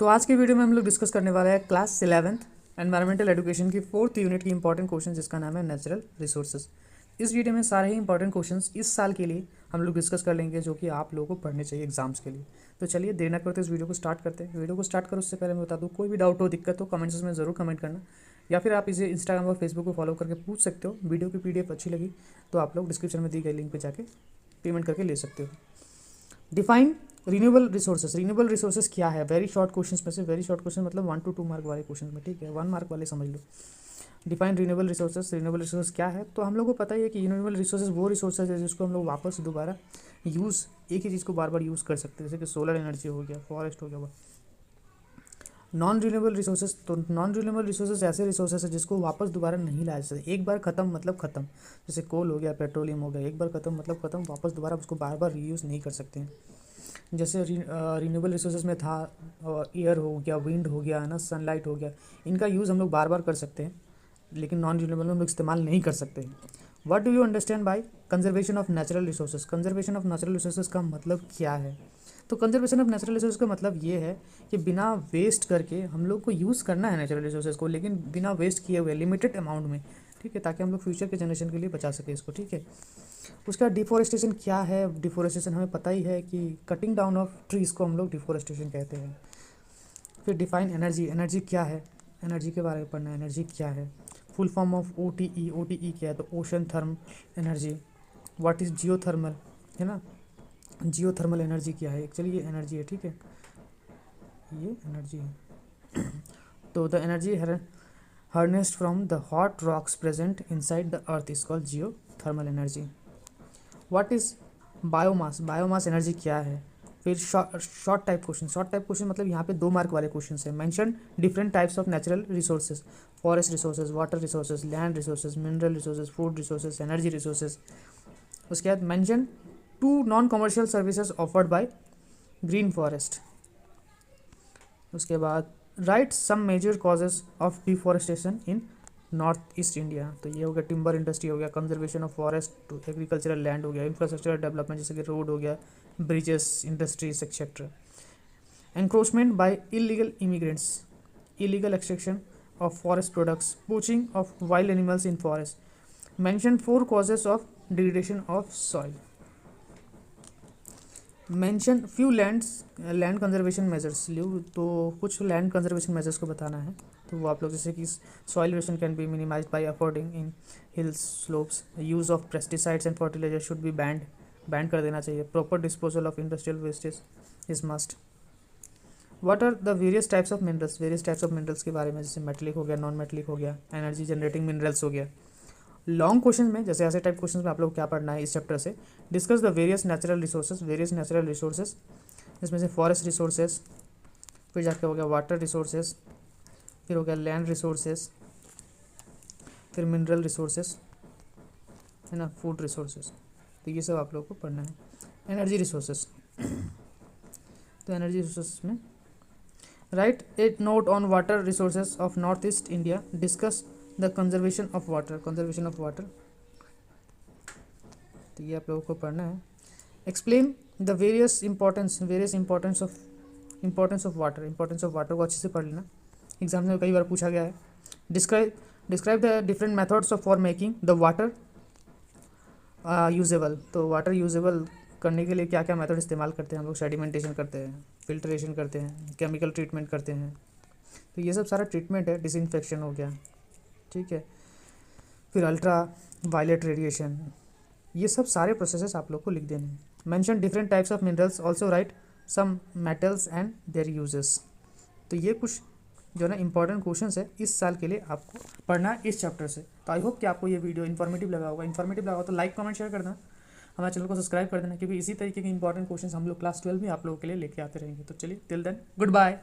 तो आज के वीडियो में हम लोग डिस्कस करने वाले हैं क्लास 11th एनवायरमेंटल एजुकेशन की 4th यूनिट की इंपॉर्टेंट क्वेश्चन जिसका नाम है नेचुरल रिसोर्सेज। इस वीडियो में सारे ही इंपॉर्टेंट क्वेश्चंस इस साल के लिए हम लोग डिस्कस कर लेंगे जो कि आप लोगों को पढ़ने चाहिए एग्जाम्स के लिए। तो चलिए देर न करते इस वीडियो को स्टार्ट करते हैं। वीडियो को स्टार्ट करो उससे पहले मैं बता दूँ, कोई भी डाउट हो, दिक्कत हो, कमेंट्स में ज़रूर कमेंट करना, या फिर आप इसे इंस्टाग्राम और फेसबुक को फॉलो करके पूछ सकते हो। वीडियो की PDF अच्छी लगी तो आप लोग डिस्क्रिप्शन में दी गई लिंक पर जाके पेमेंट करके ले सकते हो। Define renewable resources. Renewable resources क्या है? वेरी शॉर्ट क्वेश्चन में से, वेरी शॉर्ट क्वेश्चन मतलब 1 to 2 मार्क वाले क्वेश्चन में, ठीक है, 1 मार्क वाले समझ लो। Define renewable resources. Renewable resource क्या है? तो हम लोग को पता ही है कि रिन्यूएबल रिसोर्सेज वो रिसोर्सेज है जिसको हम लोग वापस दोबारा यूज़, एक ही चीज़ को बार बार यूज़ कर सकते हैं, जैसे कि सोलर एनर्जी हो गया, फॉरेस्ट हो गया। नॉन रिन्यूएबल रिसोर्सेज, तो नॉन रिन्यूएबल रिसोर्सेज ऐसे रिसोर्सेज है जिसको वापस दोबारा नहीं लाया जा सकता। एक बार ख़त्म मतलब ख़त्म, जैसे कोल हो गया, पेट्रोलियम हो गया, एक बार ख़त्म मतलब ख़त्म, वापस दोबारा उसको बार बार रीयूज़ नहीं कर सकते हैं। जैसे रिन्यूएबल रिसोर्सेज में था एयर हो गया, विंड हो गया ना, सनलाइट हो गया, इनका यूज़ हम लोग बार बार कर सकते हैं, लेकिन नॉन रिन्यूएबल में हम लोग इस्तेमाल नहीं कर सकते हैं। What do you understand by conservation of natural resources? Conservation of natural resources का मतलब क्या है? तो कंजर्वेशन ऑफ नेचुरल रिसोर्स का मतलब ये है कि बिना वेस्ट करके हम लोग को यूज़ करना है नेचुरल रिसोर्सेज को, लेकिन बिना वेस्ट किए हुए लिमिटेड अमाउंट में, ठीक है, ताकि हम लोग फ्यूचर के जनरेशन के लिए बचा सके इसको, ठीक है। उसका डिफोरेस्टेशन क्या है? डिफोरेस्टेशन हमें पता ही है कि कटिंग डाउन ऑफ ट्रीज़ को हम लोग डिफोरेस्टेशन कहते हैं। फिर डिफाइन एनर्जी। एनर्जी क्या है? एनर्जी के बारे में पढ़ना है। एनर्जी क्या है? Full form of OTE। OTE क्या है? तो ocean therm energy. What is geothermal, है ना, जियोथर्मल एनर्जी क्या है? एक्चुअली ये एनर्जी है, ठीक है, ये एनर्जी है। तो the energy harnessed from the hot rocks present inside the earth is called geothermal energy. What is biomass? Biomass energy क्या है? फिर short type question. Short type question मतलब यहाँ पे 2 मार्क वाले क्वेश्चन है। Mention different types of natural resources. Forest resources, water resources, land resources, mineral resources, food resources, energy resources. उसके बाद mention 2 non commercial services offered by green forest. उसके बाद write some major causes of deforestation in North East India. तो ये हो गया timber industry हो गया, conservation of forest to agricultural land हो गया, इंफ्रास्ट्रक्चरल डेवलपमेंट जैसे कि रोड हो गया, bridges, industries etcetera. Encroachment by illegal immigrants, illegal extraction of forest products, poaching of wild animals in forest. Mention 4 causes of degradation of soil. Mention few land conservation measures. तो कुछ land conservation measures को बताना है, तो वो आप लोग जैसे कि soil erosion can be minimize by affording in hills slopes, use of pesticides and fertilizer should be banned कर देना चाहिए, proper disposal of industrial wastage is must. What are the various types of minerals? Various types of minerals के बारे में, जैसे metallic हो गया, non metallic हो गया, एनर्जी जनरेटिंग मिनरल्स हो गया। लॉन्ग क्वेश्चन में, जैसे ऐसे टाइप क्वेश्चन में आप लोग क्या पढ़ना है इस चैप्टर से? Discuss the various natural resources. Various natural resources जिसमें से फॉरेस्ट रिसोर्सेज, फिर जाके हो गया वाटर रिसोर्सेज, फिर हो गया लैंड रिसोर्सेज, फिर मिनरल रिसोर्सेज, है ना, फूड रिसोर्सेज। तो ये सब आप लोग को पढ़ना है। एनर्जी रिसोर्सेज, तो एनर्जी रिसोर्सेज में right A note on water resources of north East India. Discuss the conservation of water. Conservation of water, तो ये आप लोगों को पढ़ना है। Explain the various importance of water. Importance of water को अच्छे से पढ़ लेना, एग्जाम में कई बार पूछा गया है। Describe the different methods of for making the water usable. तो वाटर यूजेबल करने के लिए क्या क्या मेथड इस्तेमाल करते हैं हम लोग? सेडिमेंटेशन करते हैं, फिल्ट्रेशन करते हैं, केमिकल ट्रीटमेंट करते हैं। तो ये सब सारा ट्रीटमेंट है। डिसइंफेक्शन हो गया, ठीक है, फिर अल्ट्रा वायलेट रेडिएशन, ये सब सारे प्रोसेसेस आप लोग को लिख देने हैं। Mention different types of minerals, also write some metals and their uses. तो ये कुछ जो ना इंपॉर्टेंट क्वेश्चंस है इस साल के लिए आपको पढ़ना है इस चैप्टर से। तो आई होप कि आपको ये वीडियो इन्फॉर्मेटिव लगा होगा। इन्फॉर्मेटिव लगा हो तो लाइक, कमेंट, शेयर कर देना, हमारे चैनल को सब्सक्राइब कर देना, क्योंकि इसी तरीके के इंपॉर्टेंट क्वेश्चंस हम लोग क्लास 12 में आप लोगों के लिए लेके आते रहेंगे। तो चलिए, टिल देन, गुड बाय।